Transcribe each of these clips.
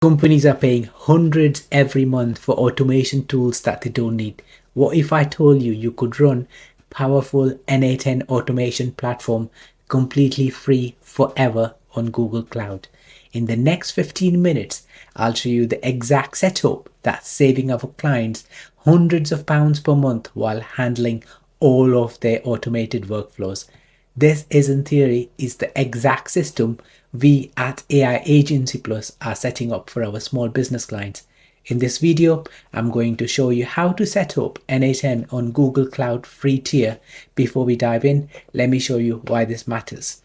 Companies are paying hundreds every month for automation tools that they don't need. What if I told you you could run powerful n8n automation platform completely free forever on Google Cloud? In the next 15 minutes, I'll show you the exact setup that's saving our clients hundreds of pounds per month while handling all of their automated workflows. This in theory is the exact system we at AI Agency Plus are setting up for our small business clients. In this video, I'm going to show you how to set up n8n on Google Cloud free tier. Before we dive in, let me show you why this matters.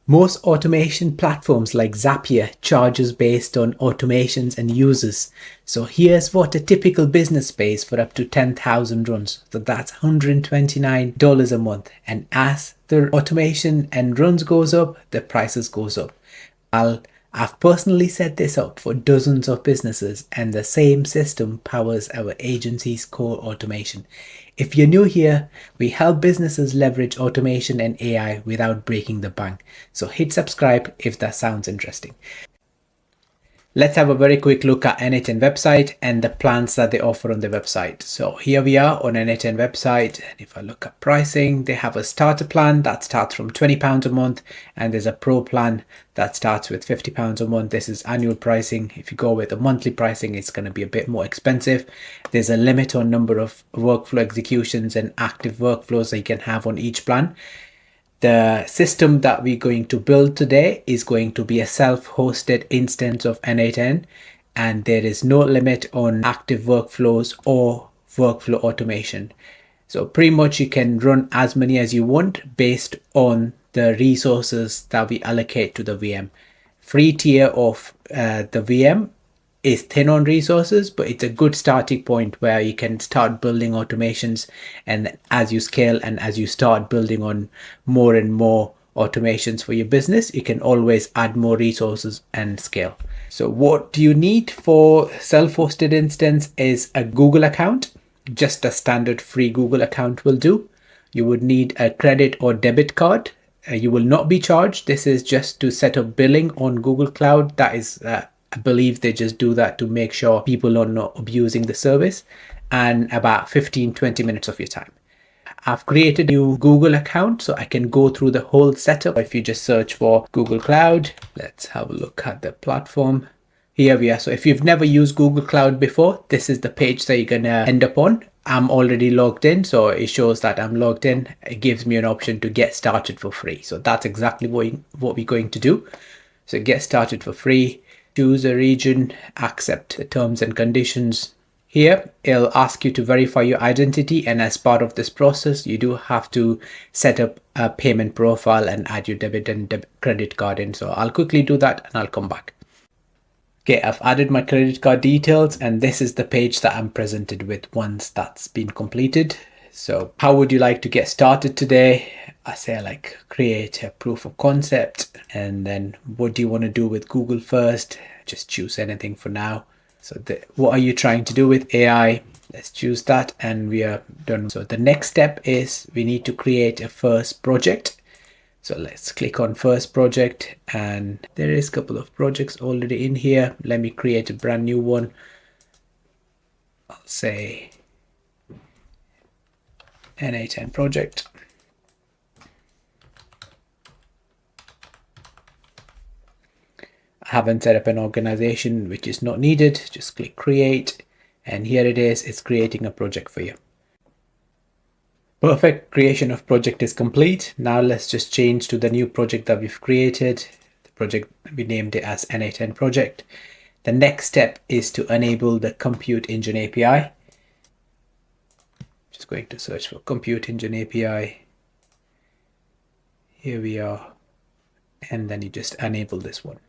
Most automation platforms like Zapier charges based on automations and users. So here's what a typical business pays for up to 10,000 runs. So that's $129 a month. And as the automation and runs goes up, the prices goes up. I've personally set this up for dozens of businesses, and the same system powers our agency's core automation. If you're new here, we help businesses leverage automation and AI without breaking the bank. So hit subscribe if that sounds interesting. Let's have a very quick look at n8n website and the plans that they offer on the website. So here we are on n8n website, and if I look at pricing, they have a starter plan that starts from £20 a month, and there's a pro plan that starts with £50 a month. This is annual pricing. If you go with the monthly pricing, it's going to be a bit more expensive. There's a limit on number of workflow executions and active workflows that you can have on each plan. The system that we're going to build today is going to be a self-hosted instance of n8n, and there is no limit on active workflows or workflow automation. So pretty much you can run as many as you want based on the resources that we allocate to the VM. Free tier of the VM is thin on resources, but it's a good starting point where you can start building automations, and as you scale and as you start building on more and more automations for your business, you can always add more resources and scale. So what do you need for self-hosted instance is a Google account. Just a standard free Google account will do. You would need a credit or debit card. You will not be charged. This is just to set up billing on Google Cloud. That is I believe they just do that to make sure people are not abusing the service, and about 15-20 minutes of your time. I've created a new Google account so I can go through the whole setup. If you just search for Google Cloud, let's have a look at the platform. Here we are. So if you've never used Google Cloud before, this is the page that you're gonna end up on. I'm already logged in, so it shows that I'm logged in. It gives me an option to get started for free. So that's exactly what we're going to do. So get started for free. Choose a region, accept the terms and conditions. Here, it'll ask you to verify your identity, and as part of this process, you do have to set up a payment profile and add your debit and credit card in. So I'll quickly do that and I'll come back. Okay, I've added my credit card details, and this is the page that I'm presented with once that's been completed. So how would you like to get started today? I say like create a proof of concept, and then what do you want to do with Google first? Just choose anything for now. So what are you trying to do with AI? Let's choose that, and we are done. So the next step is we need to create a first project. So let's click on first project, and there is a couple of projects already in here. Let me create a brand new one. I'll say n8n project. I haven't set up an organization, which is not needed. Just click create, and here it is. It's creating a project for you. Perfect. Creation of project is complete. Now let's just change to the new project that we've created. The project, we named it as n8n project. The next step is to enable the Compute Engine API. Just going to search for Compute Engine API. Here we are, and then you just enable this one.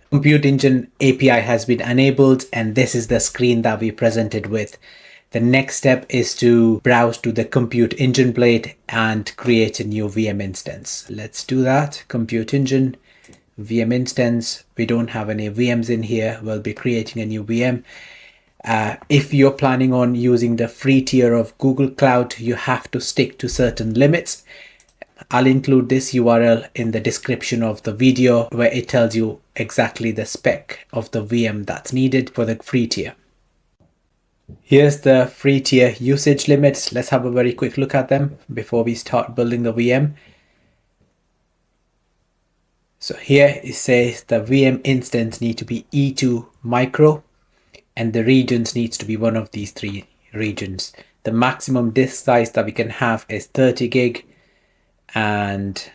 Compute Engine API has been enabled, and this is the screen that we presented with. The next step is to browse to the Compute Engine blade and create a new VM instance. Let's do that. Compute Engine, VM instance. We don't have any VMs in here. We'll be creating a new VM. If you're planning on using the free tier of Google Cloud, you have to stick to certain limits. I'll include this URL in the description of the video where it tells you exactly the spec of the VM that's needed for the free tier. Here's the free tier usage limits. Let's have a very quick look at them before we start building the VM. So here it says the VM instance need to be E2 micro and the regions needs to be one of these three regions. The maximum disk size that we can have is 30 gig, and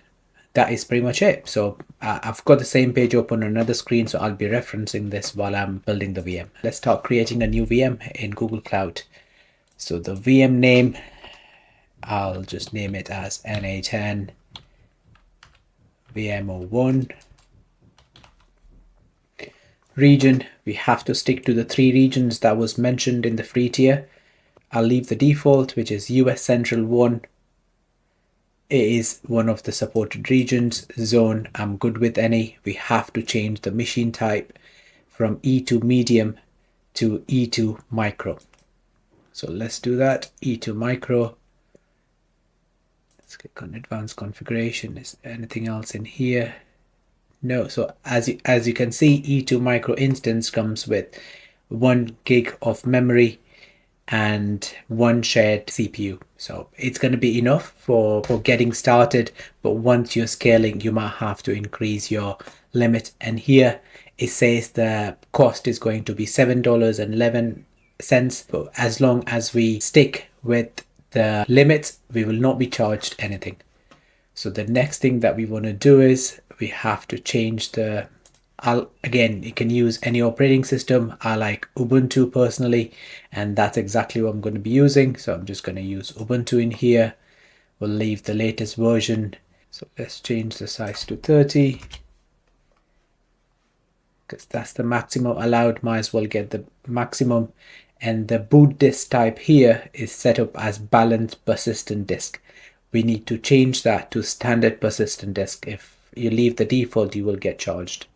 that is pretty much it. So I've got the same page open on another screen, so I'll be referencing this while I'm building the VM. Let's start creating a new VM in Google Cloud. So the VM name, I'll just name it as n8n VM01. Region, we have to stick to the three regions that was mentioned in the free tier. I'll leave the default, which is US Central 1. It is one of the supported regions. Zone, I'm good with any. We have to change the machine type from E2 medium to E2 micro. So let's do that. E2 micro. Let's click on advanced configuration. Is there anything else in here? No. So as you can see, E2 micro instance comes with 1 gig of memory and 1 shared CPU. So it's going to be enough for getting started, but once you're scaling, you might have to increase your limit. And here it says the cost is going to be $7.11. But as long as we stick with the limits, we will not be charged anything. So the next thing that we want to do is we have to change the again, you can use any operating system. I like Ubuntu personally, and that's exactly what I'm going to be using. So I'm just going to use Ubuntu in here. We'll leave the latest version. So let's change the size to 30 because that's the maximum allowed. Might as well get the maximum. And the boot disk type here is set up as balanced persistent disk. We need to change that to standard persistent disk. If you leave the default, you will get charged.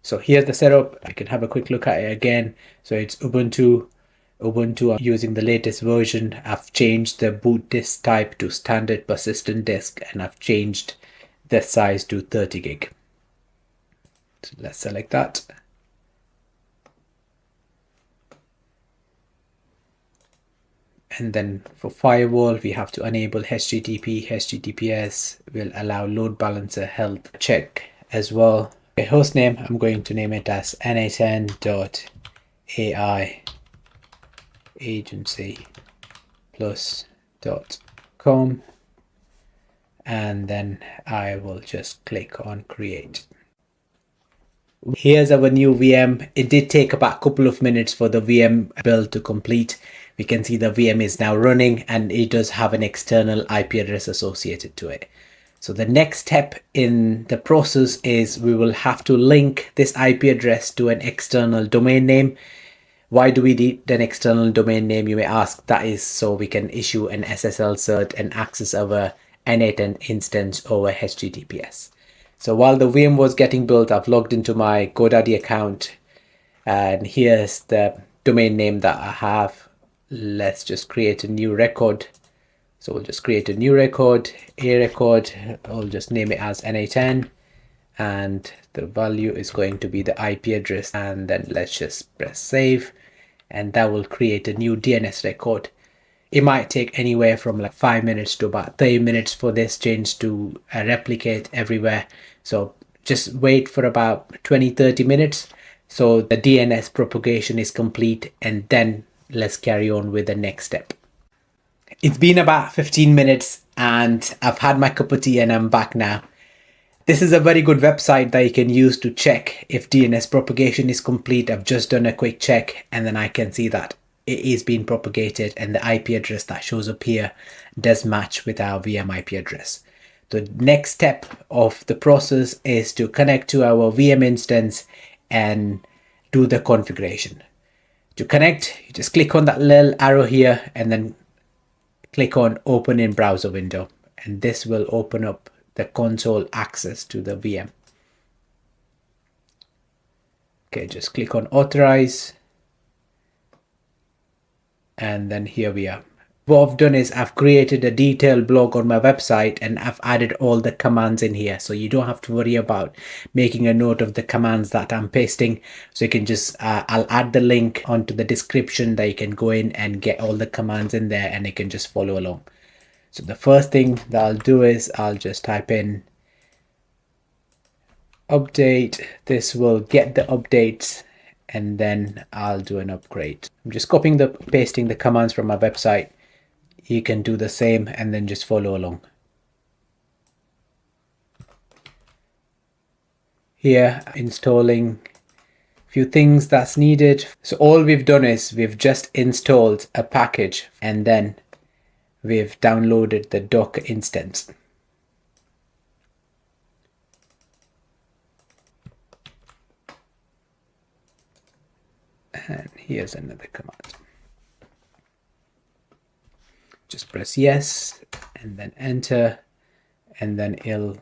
So here's the setup. I can have a quick look at it again. So it's Ubuntu. I'm using the latest version. I've changed the boot disk type to standard persistent disk, and I've changed the size to 30 gig. So let's select that. And then for firewall, we have to enable HTTP. HTTPS will allow load balancer health check as well. Okay, host name, I'm going to name it as n8n.ai agency plus.com, and then I will just click on create. Here's our new VM. It did take about a couple of minutes for the VM build to complete. We can see the VM is now running, and it does have an external IP address associated to it. So the next step in the process is we will have to link this IP address to an external domain name. Why do we need an external domain name, you may ask? That is so we can issue an SSL cert and access our n8n instance over HTTPS. So while the VM was getting built, I've logged into my GoDaddy account, and here's the domain name that I have. Let's just create a new record. So we'll just create a new record, a record. I'll just name it as n8n, and the value is going to be the IP address, and then let's just press save, and that will create a new DNS record. It might take anywhere from like 5 minutes to about 30 minutes for this change to replicate everywhere. So just wait for about 20-30 minutes so the DNS propagation is complete, and then let's carry on with the next step. It's been about 15 minutes and I've had my cup of tea and I'm back now. This is a very good website that you can use to check if DNS propagation is complete. I've just done a quick check, and then I can see that it is being propagated, and the IP address that shows up here does match with our VM IP address. The next step of the process is to connect to our VM instance and do the configuration. To connect, you just click on that little arrow here and then click on open in browser window, and this will open up the console access to the VM. Okay, just click on authorize, and then here we are. What I've done is I've created a detailed blog on my website and I've added all the commands in here. So you don't have to worry about making a note of the commands that I'm pasting. So you can just, I'll add the link onto the description that you can go in and get all the commands in there and you can just follow along. So the first thing that I'll do is I'll just type in update. This will get the updates and then I'll do an upgrade. I'm just pasting the commands from my website. You can do the same and then just follow along. Here, installing a few things that's needed. So all we've done is we've just installed a package and then we've downloaded the Docker instance. And here's another command. Just press yes and then enter, and then it'll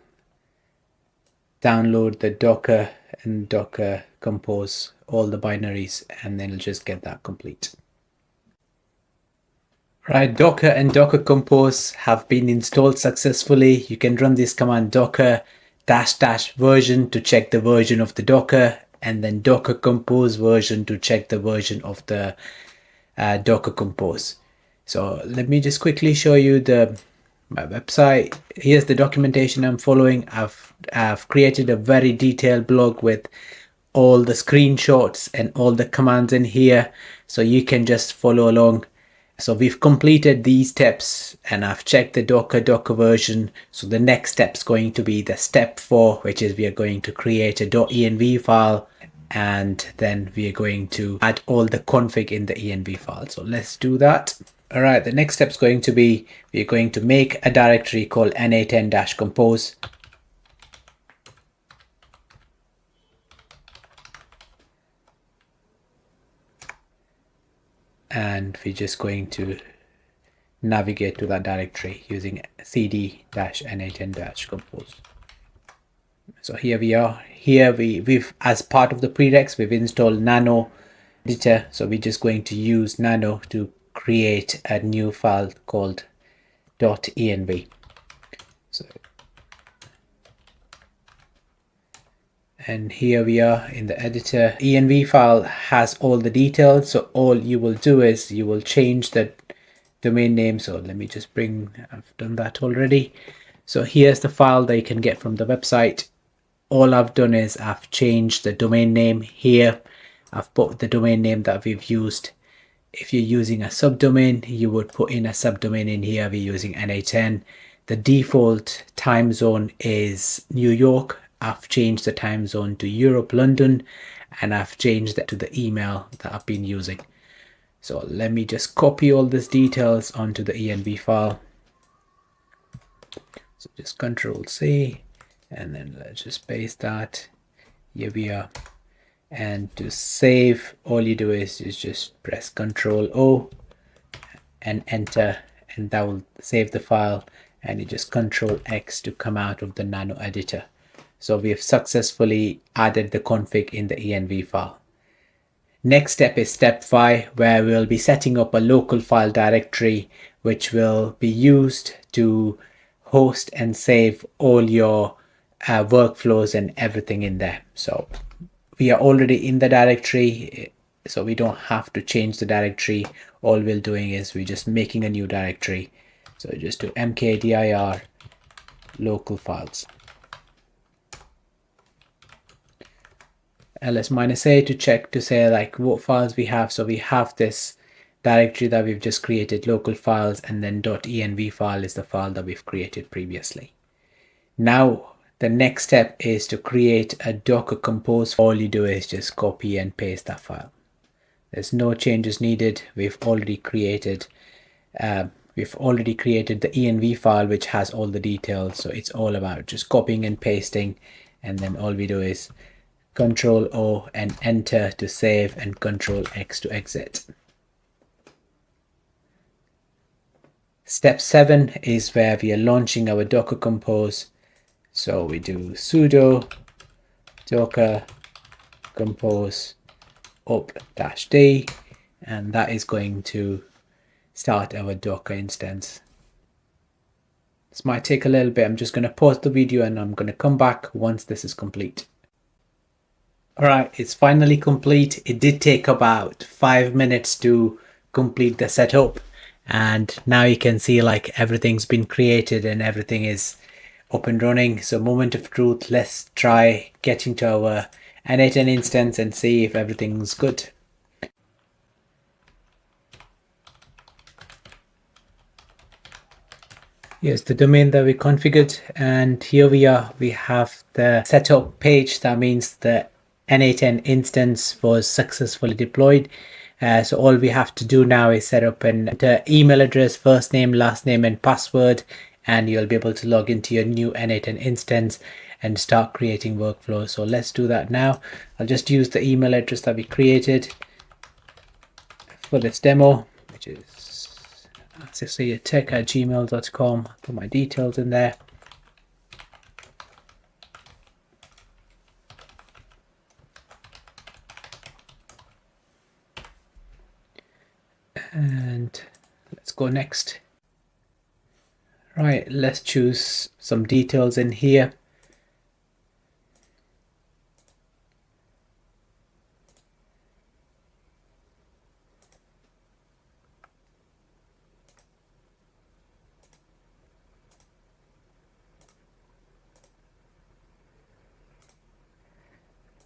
download the Docker and Docker compose, all the binaries, and then it'll just get that complete. Right, Docker and Docker compose have been installed successfully. You can run this command docker -- version to check the version of the Docker, and then Docker compose version to check the version of the Docker compose. So let me just quickly show you my website. Here's the documentation I'm following. I've created a very detailed blog with all the screenshots and all the commands in here, so you can just follow along. So we've completed these steps and I've checked the Docker version. So the next step is going to be the step 4, which is we are going to create a .env file, and then we are going to add all the config in the env file. So let's do that. All right, the next step is going to be, we're going to make a directory called n8n-compose. And we're just going to navigate to that directory using cd-n8n-compose. So here we are. Here we've, as part of the prereqs, we've installed nano editor. So we're just going to use nano to create a new file called .env. So, and here we are in the editor. Env file has all the details. So all you will do is you will change the domain name. So let me just I've done that already. So here's the file that you can get from the website. All I've done is I've changed the domain name here. I've put the domain name that we've used. If you're using a subdomain, you would put in a subdomain in here. We're using n8n. The default time zone is New York. I've changed the time zone to Europe, London, and I've changed that to the email that I've been using. So let me just copy all these details onto the env file. So just Control-C, and then let's just paste that. Here we are. And to save, all you do is just press Control-O and enter, and that will save the file, and you just Control-X to come out of the nano editor. So we have successfully added the config in the env file. Next step is step 5, where we'll be setting up a local file directory which will be used to host and save all your workflows and everything in there. So we are already in the directory, so we don't have to change the directory. All we're doing is we're just making a new directory. So just do mkdir local files. ls-a to check to say like what files we have. So we have this directory that we've just created, local files, and then .env file is the file that we've created previously. Now the next step is to create a Docker compose. All you do is just copy and paste that file. There's no changes needed. We've already created the env file, which has all the details. So it's all about just copying and pasting, and then all we do is Control-O and enter to save, and Control-X to exit. Step 7 is where we are launching our Docker compose. So we do sudo docker compose up-d, and that is going to start our Docker instance. This might take a little bit. I'm just going to pause the video and I'm going to come back once this is complete. All right, it's finally complete. It did take about 5 minutes to complete the setup, and now you can see like everything's been created and everything is up and running. So moment of truth, let's try getting to our n8n instance and see if everything's good. Here's the domain that we configured, and here we are. We have the setup page. That means the n8n instance was successfully deployed. So all we have to do now is set up an email address, first name, last name, and password, and you'll be able to log into your new n8n instance and start creating workflows. So let's do that now. I'll just use the email address that we created for this demo, which is tech@gmail.com. Put my details in there. And let's go next. Right, let's choose some details in here.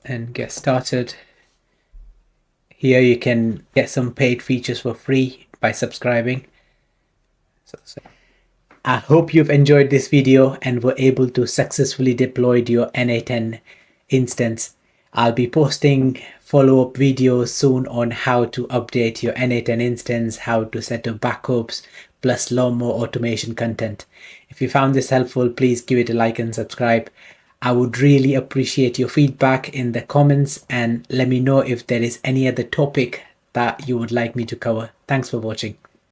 And get started. Here you can get some paid features for free by subscribing. I hope you've enjoyed this video and were able to successfully deploy your n8n instance. I'll be posting follow-up videos soon on how to update your n8n instance, how to set up backups, plus a lot more automation content. If you found this helpful, please give it a like and subscribe. I would really appreciate your feedback in the comments, and let me know if there is any other topic that you would like me to cover. Thanks for watching.